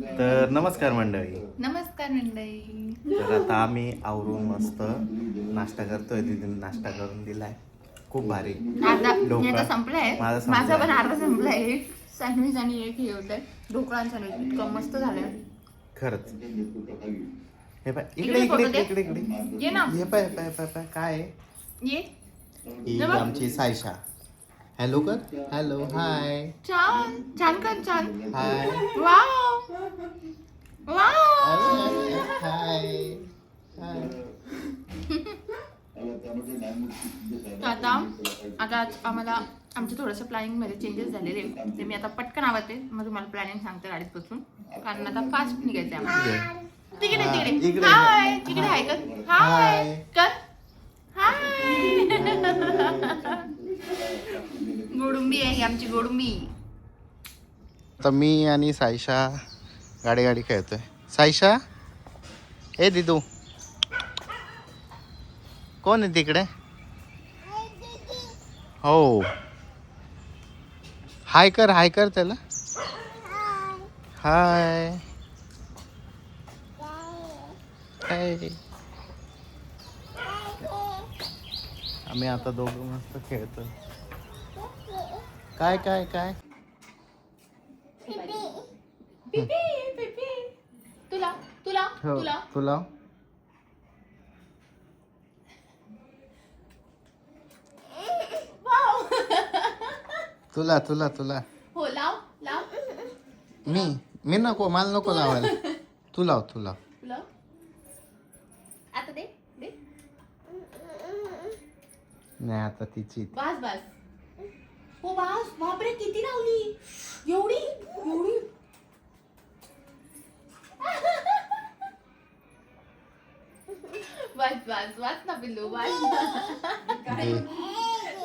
तर नमस्कार मंडळी. नमस्कार मंडळी. तर आता आम्ही आवरून मस्त नाश्ता करतोय. दीदीने नाश्ता करून दिलाय, खूप भारी. आता संपलाय, माझा पण अर्धा संपलाय. सँडविच आणि एक हे होतंय ढोकळा सँडविच, इतकं मस्त झालंय खरंच. हे पाय इकडे इकडे इकडे इकडे ये ना. हे पाय पाय पाय पाय काय आहे? ये ही आमची सायशा. हॅलो कर. Hello hi. छान छान कर छान. Hi. Wow wow. Hi hi. आता आता आम्हाला आमचं थोडंसं प्लॅनिंग मध्ये चेंजेस झालेले आहे. ते मी आता पटकन आवडते, मग तुम्हाला प्लॅनिंग सांगते गाडीत बसून, कारण आता फास्ट निघायचं आहे आम्हाला. तिकडे तिकडे हाय. तिकडे हाय कर. हाय कर. हाय. गोडुंबी आहे ही आमची गोडुंबी. आता मी आणि सायशा गाडी गाडी खेळतोय. सायशा ए दिदू कोण आहे तिकडे? हो हाय कर त्याला. हाय हाय. आम्ही आता दोघं मस्त खेळतोय. काय काय काय तुला तुला तुला तुला तुला तुला तुला हो लाव लाव. मी नको, मला नको लावायला. तू लाव तू लाव. तुला आता दे दे. नाही आता तिची. बस बस. हो बस. बापरे किती लावली, एवढी एवढी. बस बस बस ना पिल्लू बस.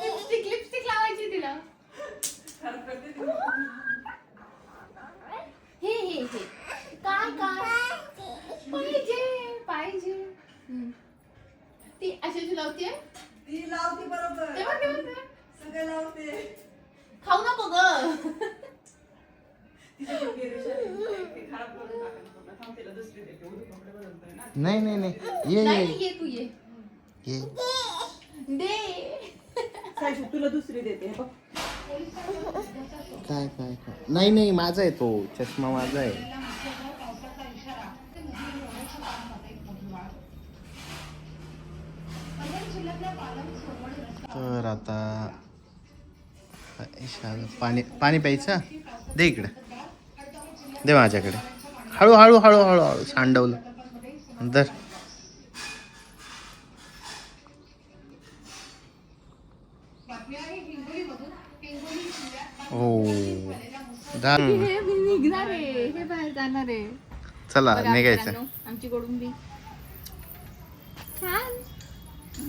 लिपस्टिक लिपस्टिक लावायची तिला. हे हे हे काय काय पाहिजे पाहिजे. ती अशी लावतीये. ती लावती बरोबर. तेव्हा तेव्हा सगळे लावते. खाऊ नको ग. नाही नाही नाही ये नाही ये ये तू ये ये. दे. सायशू तुला दुसरी देते हे बघ. काय काय काय नाही नाही माझा आहे तो चष्मा, माझा आहे. तर आता पाणी पाणी प्यायचं. दे इकडे, दे माझ्याकडे. हळू हळू हळू हळू हळू सांडवलं नंतर. हो निघणार आहे, हे बाहेर जाणार आहे. चला बघा निघायचं. मित्रांनो, आमची गोडुंबी छान.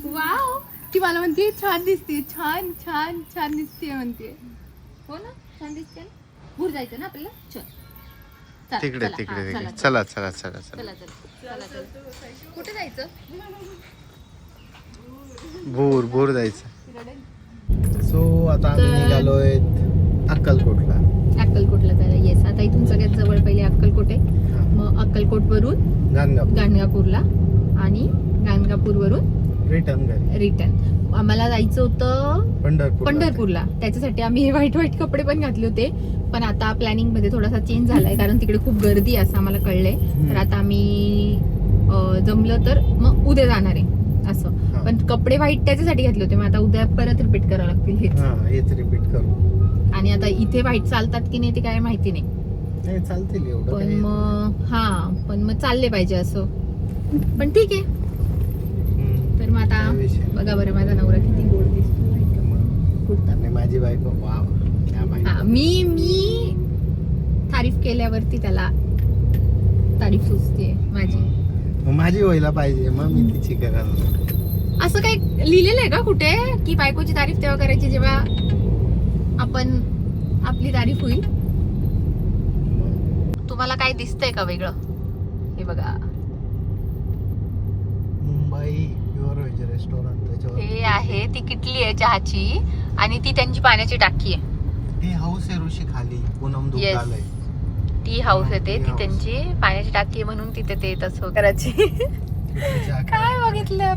वाव. ती मला म्हणते छान दिसते, छान छान छान दिसते म्हणते. हो ना छान दिसते ना. भूर जायचं ना आपल्याला. चल चला, तिकडे चला, तिकडे हा, तिकडे. चला चला चला चला चला. चला चला चला चला. कुठे जायचं? भूर भूर जायचं. सो आता आम्ही निघालोय अक्कलकोटला. अक्कलकोटला जायला. येस. आता इथून सगळ्यात जवळ पहिले अक्कलकोट आहे, मग अक्कलकोट वरून गाणगापूरला आणि गाणगापूर वरून रिटर्न. आम्हाला जायचं होतं पंढरपूरला. त्याच्यासाठी आम्ही हे व्हाईट व्हाईट कपडे पण घातले होते, पण आता प्लॅनिंग मध्ये थोडासा चेंज झालाय, कारण तिकडे खूप गर्दी आहे असं आम्हाला कळलंय. तर आता आम्ही जमलं तर मग उद्या जाणार आहे असं. पण कपडे व्हाईट त्याच्यासाठी घातले होते, मग आता उद्या परत रिपीट करावं लागतील हेच रिपीट करू. आणि आता इथे व्हाईट चालतात की नाही ते काय माहिती नाही. नाही चालतील एवढं. पण मग पण मग चालले पाहिजे असं. पण ठीक आहे. तर मग आता बघा बरं माझा नवरा किती गोड दिसतो. माझी बायको मी तारीफ केल्यावरती त्याला तारीफ सुचते माझी. माझी व्हायला पाहिजे, मग मी तिची करायला. असं काही लिहिलेलं आहे का कुठे की बायकोची तारीफ तेव्हा करायची जेव्हा आपण आपली तारीफ होईल? तुम्हाला काय दिसतंय का वेगळं? हे बघा, मुंबई प्युअर व्हेज रेस्टॉरंट. हे आहे ती किटली आहे चहाची, आणि ती त्यांची पाण्याची टाकी आहे. हे हाऊस आहे ऋषी खाली पूनम दुकान आहे. टी हाऊस येते ती त्यांची पाण्याची टाकी आहे म्हणून तिथे ते तसं करायची. काय बघितलं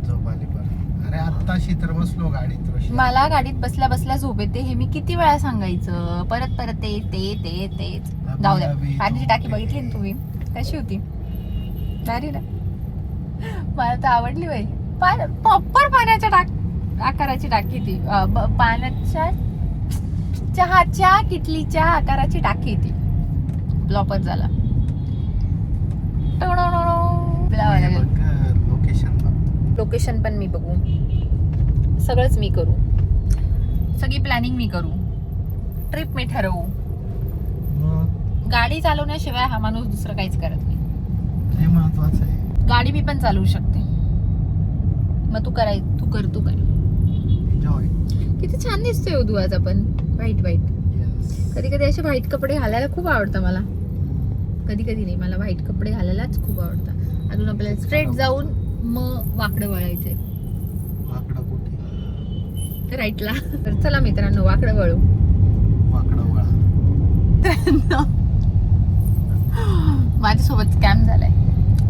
झोप आली परत. अरे आत्ताशी तर बसलो गाडीत ऋषी. मला गाडीत बसल्या बसल्या झोप येते हे मी किती वेळा सांगायचं. परत परत तेच जाऊ द्या. पाण्याची टाकी बघितली ना तुम्ही कशी होती भारी ना. मला तर आवडली बाई. प्रॉपर पाण्याच्या आकाराची टाकी ती. पाण्याच्या चहाच्या किटलीच्या आकाराची टाकी ती. ब्लॉपर झाला. लोकेशन पण मी बघू. सगळंच मी करू. सगळी प्लॅनिंग मी करू. ट्रिप मी ठरवू. गाडी चालवण्याशिवाय हा माणूस दुसरं काहीच करत नाही. हे महत्वाचं आहे. गाडी मी पण चालवू शकते. मग तू कर. एन्जॉय. किती छान दिसतोय उदू आज आपण. व्हाईट कधी कधी असे व्हाईट कपडे घालायला खूप आवडतं मला. कधी नाही, मला व्हाईट कपडे घालायलाच खूप आवडतं. अजून आपल्याला स्ट्रेट जाऊन मग वाकडं वळायचंय. वाकडं कुठे? राईटला. तर चला मित्रांनो वाकडं वळू. वाकडं वळा. माझ्यासोबत स्कॅम झालाय.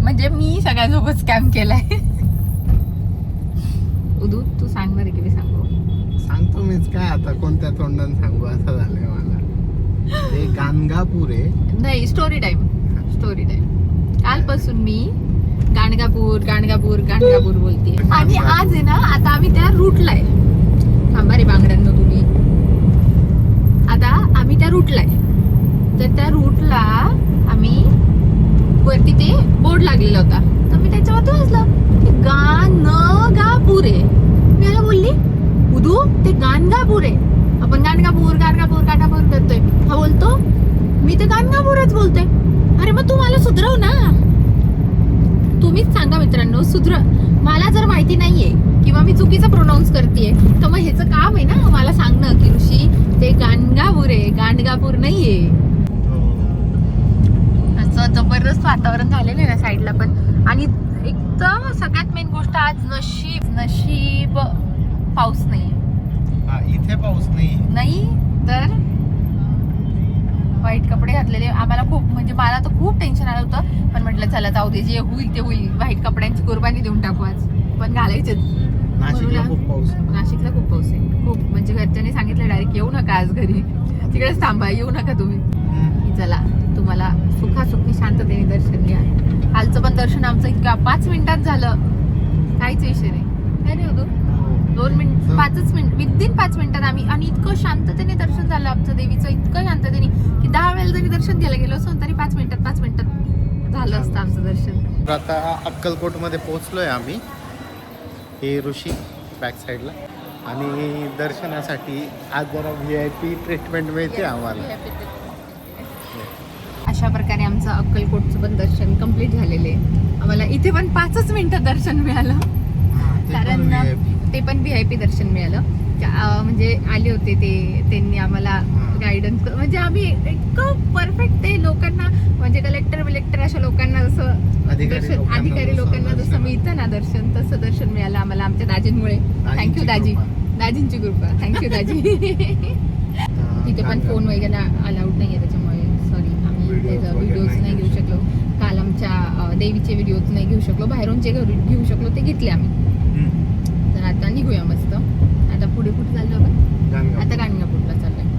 म्हणजे मी सगळ्यांसोबत स्कॅम केलाय. उदू तू सांगणार आहे की मी सांगू? सांगतो मीच काय आता कोणत्या तोंडाने सांगू असं झालंय मला. ते गाणगापूर आहे. नाही स्टोरी टाइम. कालपासून मी गाणगापूर बोलते. आणि आज आहे ना आता आम्ही त्या रूटला आहे. थांबा रे बांगड्यांनो तुम्ही. आता आम्ही त्या रूटला आहे. तर त्या रूटला आम्ही वरती ते बोर्ड लागलेला होता. तर मी त्याच्यावरती वाचलं गाणगापूर आहे. मी याला बोलली उदू ते गाणगापूर आहे. आपण गाणगापूर करतोय. हा बोलतो मी ते गाणगापूरच बोलतोय. अरे मग तू मला सुधरव ना. तुम्हीच सांगा मित्रांनो. मला जर माहिती नाहीये किंवा मी चुकीचं प्रोनाऊन्स करतेय तर मग ह्याचं काम आहे ना मला सांगणं की ऋषी ते गाणगापूर आहे गाणगापूर नाहीये. असं जबरदस्त वातावरण झालेलं आहे ना साईडला पण. आणि एकदम सगळ्यात मेन गोष्ट आज नशीब पाऊस नाहीये. इथे पाऊस नाही तर व्हाईट कपडे घातलेले आम्हाला खूप म्हणजे मला तर खूप टेन्शन आलं होतं. पण म्हटलं चला जाऊ दे जे होईल ते होईल. व्हाईट कपड्यांची कुर्बानी देऊन टाकू आज. पण घालायचेच. नाशिकला खूप पाऊस आहे. खूप म्हणजे घरच्यांनी सांगितलं डायरेक्ट येऊ नका आज घरी. तिकडेच थांबा येऊ नका तुम्ही. चला तुम्हाला सुखासुखी शांततेने दर्शन घ्या. कालचं पण दर्शन आमचं इतकं 5 मिनिटात झालं. काहीच विषय नाही. अरे होतो 2 मिनिट 5 मिनिट विदिन 5 मिनिटात आम्ही. आणि इतकं शांततेने दर्शन झालं आमचं देवीचं. इतकं शांततेने की 10 वेळेला जरी दर्शन घ्यायला गेलो असतो तरी 5 मिनिटात झालं असतं आमचं दर्शन. आता अक्कलकोट मध्ये पोहोचलोय आम्ही. हे ऋषी बॅक साईडला. आणि दर्शनासाठी आज जरा VIP ट्रीटमेंट मिळते आम्हाला. अशा प्रकारे आमचं अक्कलकोटचं पण दर्शन कम्प्लीट झालेलं आहे. आम्हाला इथे पण 5 मिनिटात दर्शन मिळालं. कारण ते पण VIP दर्शन मिळालं. म्हणजे आले होते त्यांनी आम्हाला गायडन्स. म्हणजे आम्ही इतकं परफेक्ट ते लोकांना म्हणजे कलेक्टर अशा लोकांना जसं अधिकारी लोकांना जसं मिळतं ना दर्शन तसं दर्शन मिळालं आम्हाला आमच्या दाजींमुळे. थँक्यू दाजी. दाजींची कृपा. थँक्यू दाजी. तिथे पण फोन वगैरे अलाउड नाही आहे त्याच्यामुळे सॉरी आम्ही त्याचा व्हिडिओज नाही घेऊ शकलो. काल आमच्या देवीचे व्हिडिओज नाही घेऊ शकलो. बाहेरून जे घेऊ शकलो ते घेतले आम्ही. तर आता निघूया मस्त. आता पुढे कुठे चाललो आपण? आता गाणगापूरला चाललोय.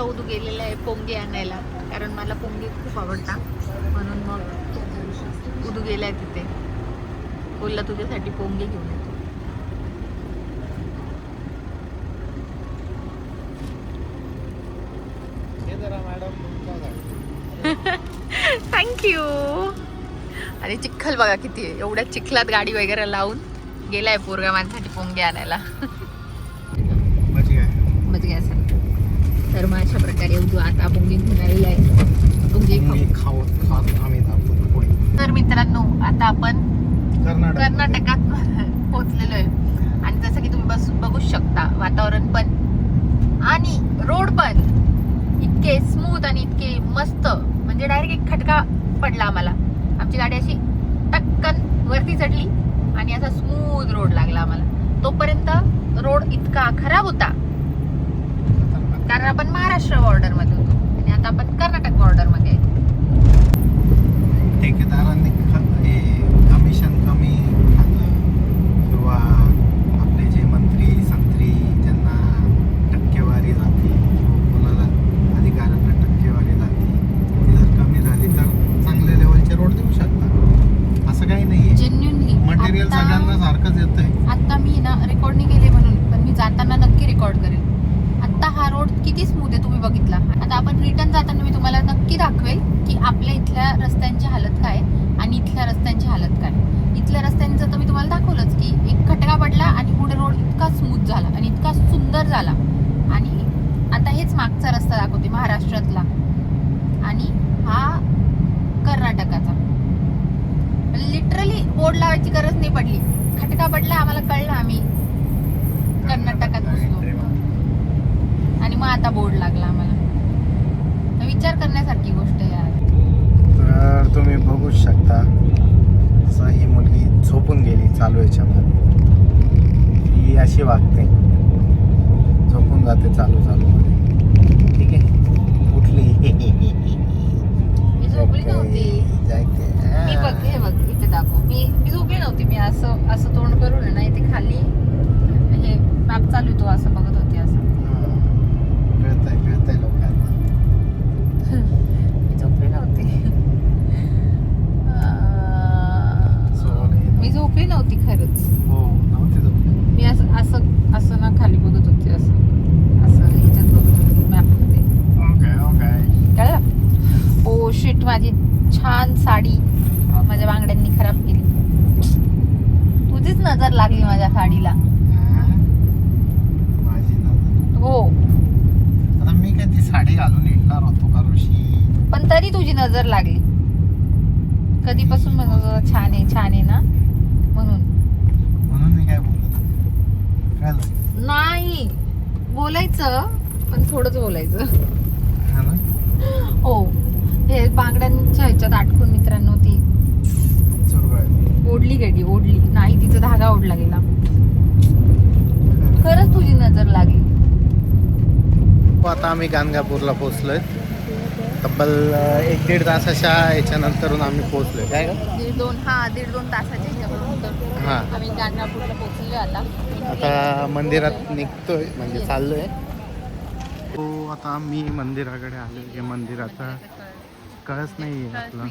उदू गेलेला आहे पोंगे आणायला. कारण मला पोंगे खूप आवडतात म्हणून मग उदू गेलाय तिथे. बोलला तुझ्यासाठी पोंगे घेऊन येतो. थँक्यू. आणि चिखल बघा किती आहे. एवढ्या चिखलात गाडी वगैरे लावून गेलाय पोरगा माझ्यासाठी पोंगे आणायला. मजा असेल. तर मग अशा प्रकारे उदू आता पोंगे घेऊन आलेला आहे. पोंगे खात आम्ही. तर मित्रांनो आता आपण कर्नाटकात पोहोचलेलो आहे. आणि जसं की तुम्ही बघूच शकता वातावरण पण आणि रोड पण इतके स्मूथ आणि इतके मस्त. म्हणजे डायरेक्ट एक खटका पडला आम्हाला. आमची गाडी अशी टक्कन वरती चढली आणि असा स्मूथ रोड लागला आम्हाला. तोपर्यंत रोड इतका खराब होता कारण आपण महाराष्ट्र बॉर्डर मध्ये होतो आणि आता आपण कर्नाटक बॉर्डर मध्ये आहे. ठेकेदारांनी कमिशन कमी खाल्लं किंवा आपले जे मंत्री संत्री ज्यांना टक्केवारी जाते कोणाला अधिकाऱ्यांना टक्केवारी जाते ती जर कमी झाली तर चांगल्या लेवलचे रोड देऊ शकतात. असं काही नाहीये. जेन्युनली मटेरियल सगळ्यांना सारखंच येतंय. आता मी ना रेकॉर्ड नाही केले म्हणून, पण मी जाताना नक्की रेकॉर्ड करेल. आता हा रोड किती स्मूथ आहे तुम्ही बघितला. आता आपण रिटर्न जाताना मी तुम्हाला नक्की दाखवेल की आपल्या इथल्या रस्त्यांची हालत काय आणि इथल्या रस्त्यांची हालत काय. इथल्या रस्त्यांचं तर मी तुम्हाला दाखवलंच की एक खटका पडला आणि पुढे रोड इतका स्मूथ झाला आणि इतका सुंदर झाला. आणि आता हेच मागचा रस्ता दाखवते महाराष्ट्रातला आणि हा कर्नाटकाचा. लिटरली बोर्ड लावायची गरज नाही पडली. खटका पडला, आम्हाला कळलं, आम्ही कर्नाटकात घुसलो आणि मग आता बोर्ड लागला आम्हाला. तर विचार करण्यासारखी गोष्ट आहे यार. तर तुम्ही बघूच शकता असं ही मुलगी झोपून गेली चालू याच्यामध्ये. ही अशी वागते, झोपून जाते चालू मध्ये. ठीक आहे, उठली. मी झोपली नव्हती. मी बघ, हे बघ इथे दाखव. मी झोपली नव्हती. मी असं तोंड करून आहे ना इथे खाली हे मॅप चालू आहे तो असं बघत होती. असं कळतंय लोकांना. मी झोपली नव्हती. मी झोपली नव्हती खरंच. हो नव्हती झोपली. मी असं ना खाली बघत होती. असं ह्याच्यात बघत होती मॅपमध्ये. ओके कळलं. ओ शिट, माझी छान साडी माझ्या बांगड्यांनी खराब केली. तुझीच नजर लागली माझ्या साडीला. माझी नजर. हो, आता मी काय ती साडी घालून येणार होतो का ऋषी? पण तरी तुझी नजर लागली. कधीपासून म्हणत होता छान आहे ना म्हणून मी काय बोलत काय नाही बोलायचं, पण थोडंच बोलायचं. हा ना. हो, हे बांगड्यांच्या ह्याच्यात अटकून मित्रांनो ती ओढली गेली. ओढली नाही, तिचा धागा ओढला गेला. खरंच तुझी नजर लागली. आता आम्ही गाणगापूरला पोहोचलोय. तब्बल 1-1.5 तासाच्या याच्यानंतरून आम्ही पोहोचलोय. काय का 1.5-2 तासाच्या ह्याच्याकडून हा. आम्ही गाणगापूरला पोहोचलो. आता मंदिरात निघतोय, म्हणजे चाललोय. हो, आता आम्ही मंदिराकडे आलो. हे मंदिर आता कळच नाही आहे आपलं.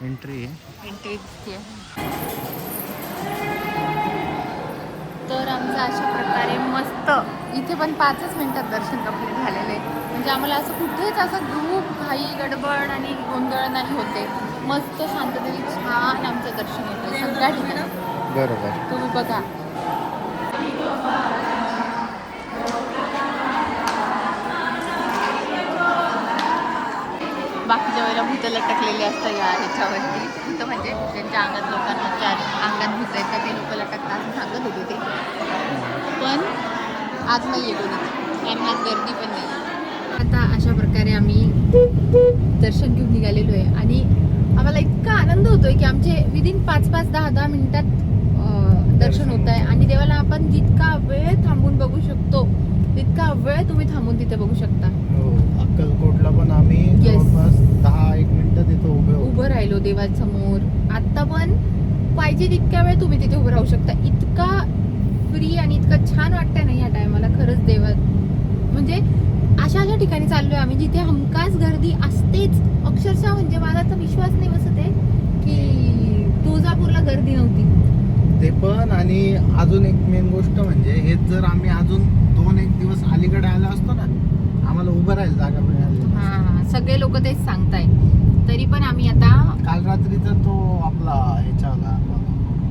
एंट्री आहे. तर आमचं अशा प्रकारे मस्त इथे पण 5च मिनिटात दर्शन कंप्लीट झालेलं आहे. म्हणजे आम्हाला असं कुठेच असं धूप घाई गडबड आणि गोंधळ नाही होते. मस्त शांततेने छान आमचं दर्शन होतं सगळ्या ठिकाणी. बरोबर. तुम्ही बघा. बाकीच्या वेळेला भूतं लटकलेली असतात या ह्याच्यावरती. भूतं म्हणजे ज्यांच्या अंगात लोकांना अंगात भूत आहेत ते लोक लटकतात असं सांगत होते ते. पण आज नाही आहे कोणी आणि आज गर्दी पण नाही. आता अशा प्रकारे आम्ही दर्शन घेऊन निघालेलो आहे आणि आम्हाला इतका आनंद होतोय की आमचे विदिन 5-5, 10-10 मिनिटात दर्शन होत आहे. आणि देवाला आपण जितका वेळ थांबून बघू शकतो तितका वेळ तुम्ही थांबून तिथे बघू शकता. हो, अक्कलकोटला पण आम्ही जवळपास 10-1 मिनिटं तिथे उभं राहिलो देवासमोर. आता पण पाहिजे तितक्या वेळ तुम्ही तिथे उभं राहू शकता. इतका फ्री आणि इतकं छान वाटतंय ना या टायमाला. खरंच देवात म्हणजे अशा ठिकाणी चाललोय आम्ही जिथे हमखास गर्दी असतेच. अक्षरशः म्हणजे मला तर विश्वास नाही बसत आहे की तुळजापूरला गर्दी नव्हती ते पण. आणि अजून एक मेन गोष्ट म्हणजे हेच जर आम्ही अजून 2-1 दिवस अलीकडे आलो असतो ना, आम्हाला उभं राहायला जागा मिळाली. हा, सगळे लोक तेच सांगताय. तरी पण आम्ही आता काल रात्रीचा तो आपला ह्याच्याला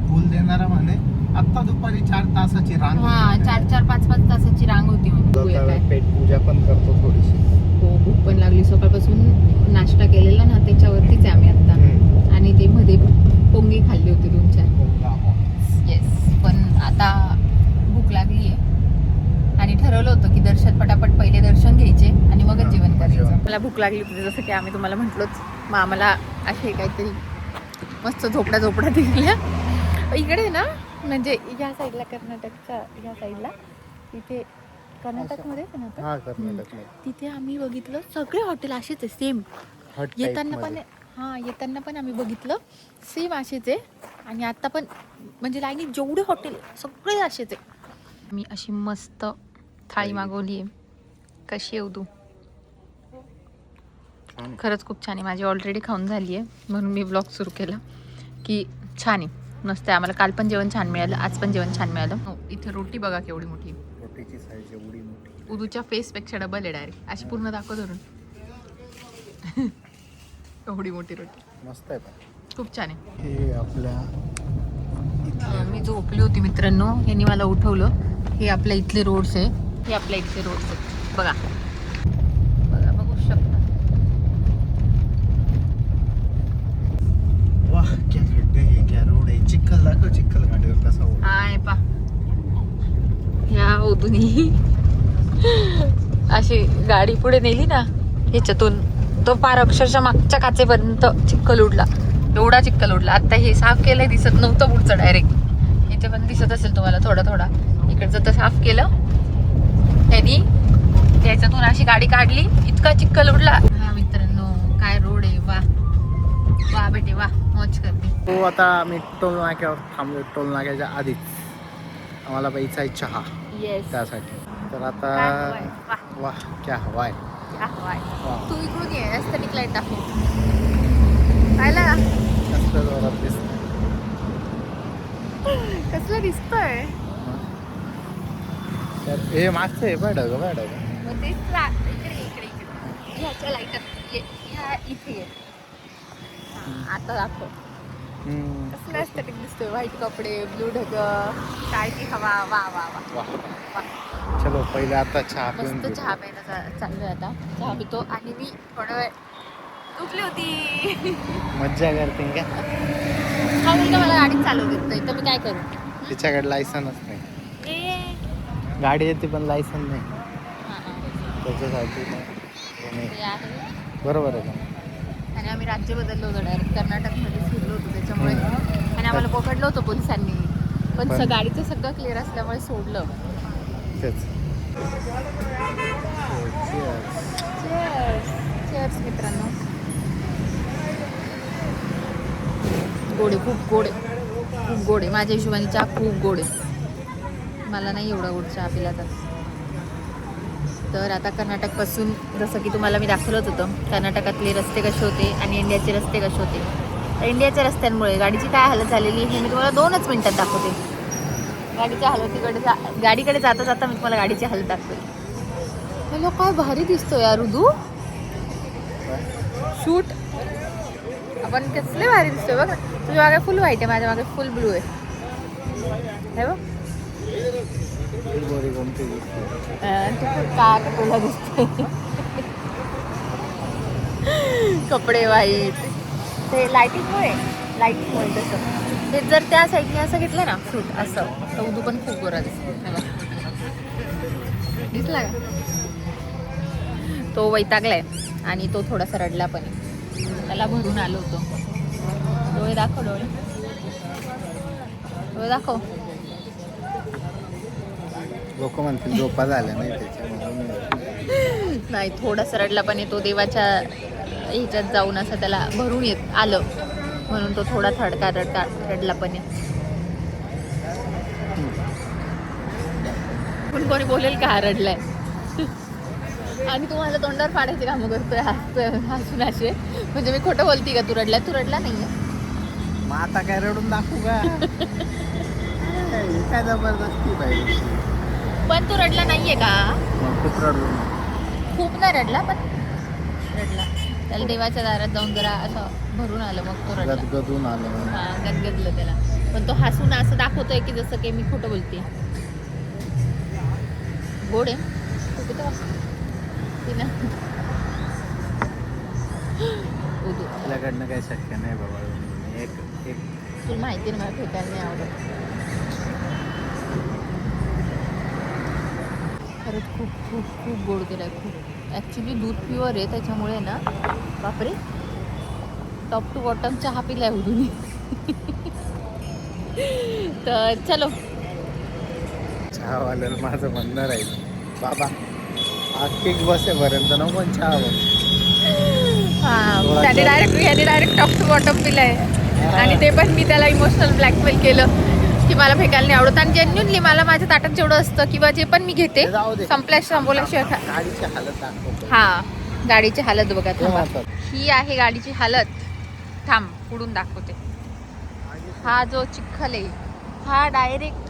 पूल देणारा म्हणे आता दुपारी 4 तासाची रांग. 4-5 तासाची रांग होती. म्हणजे पेट पूजा पण करतो थोडीशी. हो, भूक पण लागली. सकाळपासून नाश्ता केलेला ना त्याच्यावरतीच आहे आम्ही आता. आणि ते मध्ये पोंगी खाल्ली होती 2-4. येस, पण आता भूक लागली आहे आणि ठरवलं होतं की पटापट पहिले दर्शन घ्यायचे आणि मगच जेवण करायचं. मला भूक लागली होती जसं की आम्ही तुम्हाला म्हटलोच. मग आम्हाला असे काहीतरी मस्त झोपड्या दिसल्या इकडे ना. म्हणजे ह्या साईडला कर्नाटकच्या ह्या साईडला इथे कर्नाटकमध्ये आहे ना आता? हा कर्नाटकमध्ये. तिथे आम्ही बघितलं सगळे हॉटेल असेच आहे सेम. हट येताना पण टाईपमध्ये. येताना पण आम्ही बघितलं सेम असेच आहे. आणि आता पण म्हणजे लाईनीत जेवढे हॉटेल सगळे असेच आहे. मी अशी मस्त थाळी मागवली आहे. कशी येऊ तू? छान. खरंच खूप छान आहे. माझी ऑलरेडी खाऊन झाली आहे म्हणून मी ब्लॉग सुरू केला की छान आहे, मस्त आहे. आम्हाला काल पण जेवण छान मिळालं, आज पण जेवण छान मिळालं. हो, इथे रोटी बघा केवढी मोठी. रोटीची साईज एवढी मोठी. उदूच्या फेसपेक्षा डबल आहे डायरेक्ट. अशी पूर्ण दाखव धरून. एवढी मोठी रोटी मस्त आहे पण. खूप छान आहे. हे आपल्या मी झोपली होती मित्रांनो, यांनी मला उठवलं. हे आपल्या इथले रोड्स आहे, हे आपल्या इथले रोड्स आहे बघा. बघा बघू शकता. वाह क्या खड्डे है, क्या रोड आहे. चिखल दाखव, चिखल गाडीवर कसा होता. हाय पा ह्या ओदूनी अशी गाडी पुढे नेली ना ह्याच्यातून, तो पार अक्षरशः मागच्या काचेपर्यंत चिखल उडला. एवढा चिखल उडला. आता हे साफ केलंय, दिसत नव्हतं पुढचं डायरेक्ट. इथे पण दिसत असेल तुम्हाला थोडा थोडा. इकडचं तर साफ केलं त्यांनी, त्याच्यातून अशी गाडी काढली, इतका चिखल उडला. हा मित्रांनो, काय रोड आहे. वा वा बेटे वा, मौज करते. तो आता आम्ही टोल नाक्यावर थांबलो. टोल नाक्याच्या आधीच आम्हाला प्यायचा आहे चहा, येस. त्यासाठी. तर आता वाह क्या हवा आहे. वाह. तू इकडून ये, एस्थेटिक लाईट दाखव. पाहिलं ना मस्त जोरात दिसतं. कसलं दिसतंय. तर हे मागचं आहे बडग बडग. मग तेच इकडे इकडे इकडे ह्याच्या लाईटात ह्या इथे ये. आता दाखव कसलं एस्थेटिक दिसतोय. व्हाईट कपडे, ब्लू ढग, काय ती हवा. वा वा वा वाह. चलो पहिले आता चहा पिऊन मस्त घेऊ. चहा प्यायला चाललोय आता. चहा पितो आणि मी थोडा वेळ झोपली होती. मज्जा करते का? हा मुलगा मला गाडी चालवू देत नाही, तर मी काय करू. तिच्याकडे लायसनच नाही. ए गाडी येते पण लायसन नाही, हां त्याच्यासाठी नाही. ते आहे. बरोबर आहे का? आणि आम्ही राज्य बदललो होतो डायरेक्ट, कर्नाटकमध्ये फिरलो होतो त्याच्यामुळे. आणि आम्हाला पकडलं होतं पोलिसांनी, पण गाडीचं सगळं क्लिअर असल्यामुळे सोडलं. तेच. चेअर्स मित्रांनो. गोडे खूप गोडे, खूप गोडे. माझ्या हिशोबाने चहा खूप गोडे. मला नाही एवढा गोड चहा पिला तर आता कर्नाटकपासून, जसं की तुम्हाला मी दाखवलंच होतं, कर्नाटकातले रस्ते कसे होते आणि इंडियाचे रस्ते कसे होते. तर इंडियाच्या रस्त्यांमुळे गाडीची काय हालत झालेली हे मी तुम्हाला 2च मिनिटात दाखवते. गाडीकडे जाता जाता मी तुम्हाला गाडीची हालत दाखवते. हॅलो, काय भारी दिसतो यार ऋदू. शूट आपण कसले भारी दिसतोय बघ. तुझ्या मागे फुल व्हाईट आहे, माझ्या मागे फुल ब्लू आहे. हे बघ का कटोला दिसतोय. कपडे वाईट, ते लाईटिंगमुळे तसं. ते जर त्या साईडने असं घेतलं ना शूट असं, तर उदू पण खूप गोरा दिसतो. दिसला का? तो वैतागलाय आणि तो थोडासा रडला पण आहे. त्याला भरून आलो होतो. डोळे दाखव, डोळे दाखव. लोक म्हणतील झोपा झाल्या नाही त्याच्यामुळे. नाही, थोडासा रडला पण आहे तो. देवाच्या ह्याच्यात जाऊन असं त्याला भरून येत आलं म्हणून तो थोडा थडका रडला पण आहे. पण कोणी बोलेल का हा रडलाय. आणि तुम्हाला तोंडावर पाडायचे कामं करतोय हसून असे. म्हणजे मी खोटं बोलती का? तू रडला नाहीये. मग आता काय रडून दाखवू का? काय जबरदस्ती पाहिजे. पण तू रडला नाहीये का? खूप रडलो. खूप नाही रडला, पण रडला. त्याला देवाच्या दारात जाऊन जरा असं भरून आलं, मग तो रडला. गदगदून आलं. हा, गदगदलं त्याला. पण तो हसून असं दाखवतोय की जसं की मी खोटं बोलते. गोड आहे तू किती तिला. आपल्याकडनं काही शक्य नाही बाबा. एक तुला माहिती ना मला फेकायला नाही आवडत. खरंच खूप खूप खूप गोड केलं आहे. खूप ॲक्च्युली दूध प्युअर आहे त्याच्यामुळे ना, बापरे, टॉप टू बॉटम चहा पिलाय उडून. तर चलो, चहावाल्याला माझं म्हणणं राहील बाबा किक बसेपर्यंत नको चहा हा त्याने डायरेक्ट टॉप टू बॉटम पिलाय आणि ते पण मी त्याला इमोशनल ब्लॅकमेल केलं की मला फेकायला नाही आवडत आणि जेन्युनली मला माझ्या ताटात जेवढं असतं किंवा जे पण मी घेते संपल्याशिवाय गाडीची हालत दाखवतो. हा गाडीची हालत बघा ते थांबा. म्हणतात. ही आहे गाडीची हालत. थांब पुढून दाखवते. हा जो चिखल आहे हा डायरेक्ट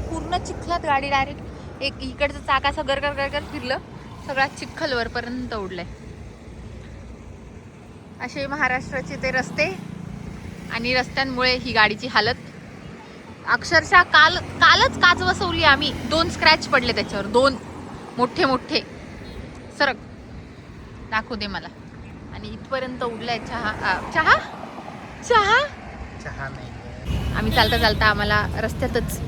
पूर्ण चिखलात गाडी डायरेक्ट एक इकडचं चाक असं गरगर गरगर फिरलं सगळा चिखल वरपर्यंत उडलाय. असे महाराष्ट्राचे ते रस्ते आणि रस्त्यांमुळे ही गाडीची हालत. अक्षरशः कालच काच बसवली आम्ही. 2 स्क्रॅच पडले त्याच्यावर, 2 मोठे मोठे. सरक दाखवू दे मला. आणि इथपर्यंत उडलाय चहा चहा चहा चहा नाही. आम्ही चालता चालता आम्हाला रस्त्यातच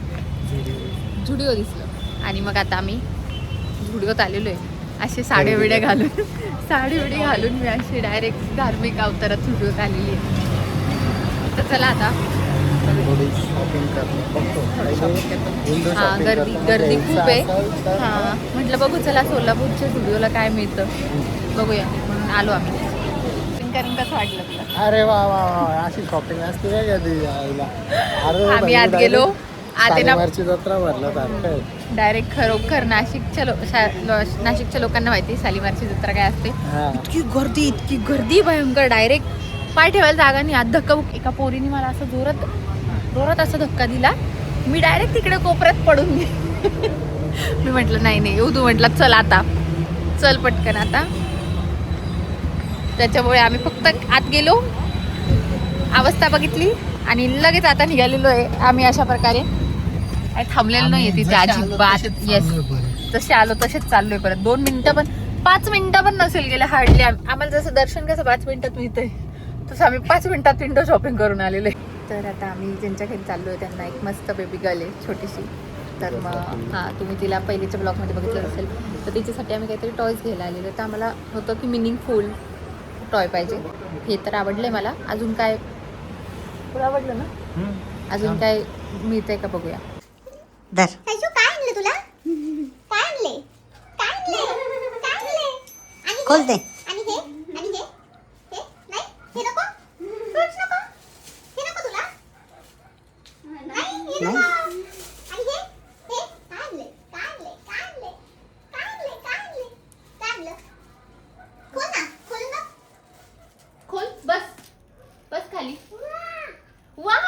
झुडिओ दिसलं आणि मग आता आम्ही झुडिओत आलेलो आहे. असे साडी बिड्या घालून मी अशी डायरेक्ट धार्मिक अवतारात झुडिओत आलेली आहे. तर चला आता थोडी शॉपिंग हा गर्दी खूप आहे. हा म्हटलं बघू चला सोलापूरच्या झुडिओला काय मिळतं बघूया म्हणून आलो आम्ही. शॉपिंग करून कसं वाटलं तुला? अरे वा वा वा अशी शॉपिंग असते काय कधी आईला. अरे आम्ही आत गेलो. आते ना जत्रा भरलं डायरेक्ट खरोखर नाशिकच्या लोकांना माहिती शालिमारची जत्रा काय असते. इतकी गर्दी भयंकर. डायरेक्ट पाय ठेवायला जागा नाही. आत धक्का एका पोरीने मला असं जोरात असा धक्का दिला. मी डायरेक्ट तिकडे कोपऱ्यात पडून गेले. मी म्हटलं नाही येऊ तू. म्हटलं चल पटकन आता. त्याच्यामुळे आम्ही फक्त आत गेलो, अवस्था बघितली आणि लगेच आता निघालेलो आहे आम्ही. अशा प्रकारे थांबलेलो नाहीये तिथे अजिबात. येस जसे आलो तसेच चाललोय परत. 2 मिनिटं पण 5 मिनिटं पण नसेल गेले हार्डली. आम्हाला जसं दर्शन कसं 5 मिनिटात मिळतंय तसं आम्ही 5 मिनिटात विंडो शॉपिंग करून आलेलो आहे. तर आता आम्ही ज्यांच्या घरी चाललोय त्यांना एक मस्त बेबी गर्ल आहे छोटीशी. तर मग हां तुम्ही तिला पहिलेच्या ब्लॉगमध्ये बघितलं असेल. तर तिच्यासाठी आम्ही काहीतरी टॉयज घ्यायला आलेलो. तर आम्हाला होतं की मिनिंगफुल टॉय पाहिजे. हे तर आवडलंय मला. अजून काय तुला आवडलं ना? अजून काय मिळतंय का बघूया. सायशू काय आणलं तुला? काय आणले? काय आणले? काय आणले? आणि खोल दे. आणि हे? आणि हे? हे? नाही? हे नको? फ्रुट्स नको? हे नको तुला? नाही, हे नको. आणि हे? हे? काय आणले? काय आणले? काय आणले? काय आणले? काय आणले? काय आणलं? खोल ना. खोलून बघ. खोल. बस खाली. वाव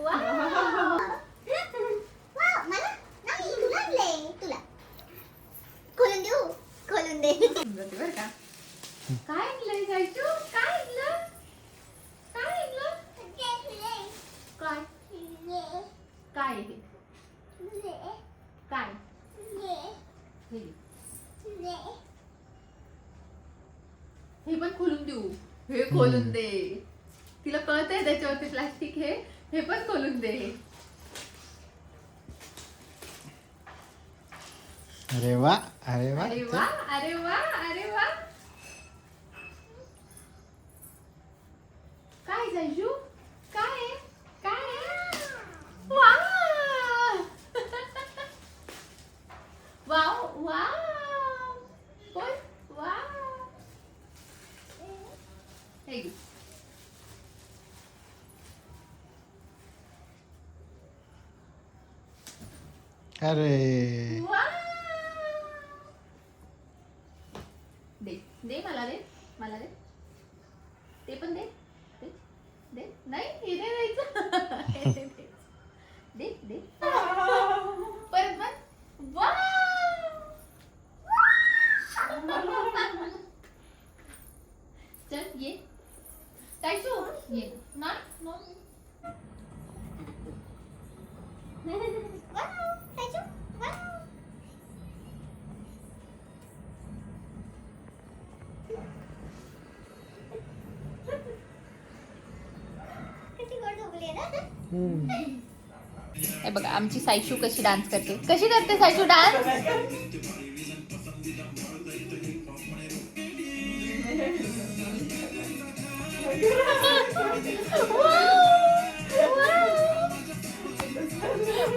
वाव, मला नाही तुला आणले. तुला खोलून देऊ. खोलून दे. बरं का? काय आणलंय सायशू? काय आणलं? काय आणलं? काय काय आहे हे? काय हे पण खोलून देऊ. हे खोलून दे. तिला कळतंय त्याच्यावरती प्लास्टिक. हे पण खोलून दे. अरे वा अरे वा अरे वा अरे वा अरे वा. काय सायशू? काय आहे? काय आहे? वा वाव वाव बोल वाव. हे घे. अरे दे मला दे. ते पण दे. नाही हे नाही द्यायचं. दे परत मग वा. चल ये सायशू ये ना. सायशू हे बघा आमची सायशू कशी डान्स करते. कशी करते सायशू डान्स?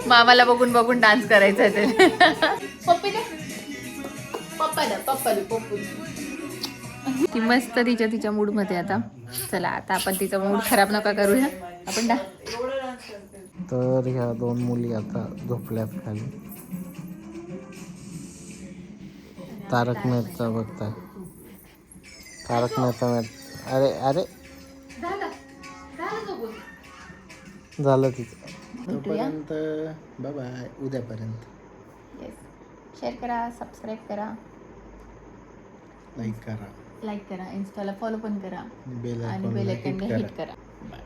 मामाला बघून डान्स करायचा आहे ते. पप्पी दे. ती मस्त तिच्या मूड मध्ये आता. चला आता आपण तिचा मूड खराब नका करूया. आपण एवढं डान्स करते. तर ह्या 2 मुली आता झोपल्यात खाली. तारक मेहता बघताय. तारक मेहता अरे अरे झालं तिचं. तोपर्यंत बाय बाय, उद्यापर्यंत. शेअर करा, सबस्क्राईब करा, लाईक करा, इन्स्टाला फॉलो पण करा बेल आणि आयकॉनला बेल आयकॉनला हिट हिट करा. बाय.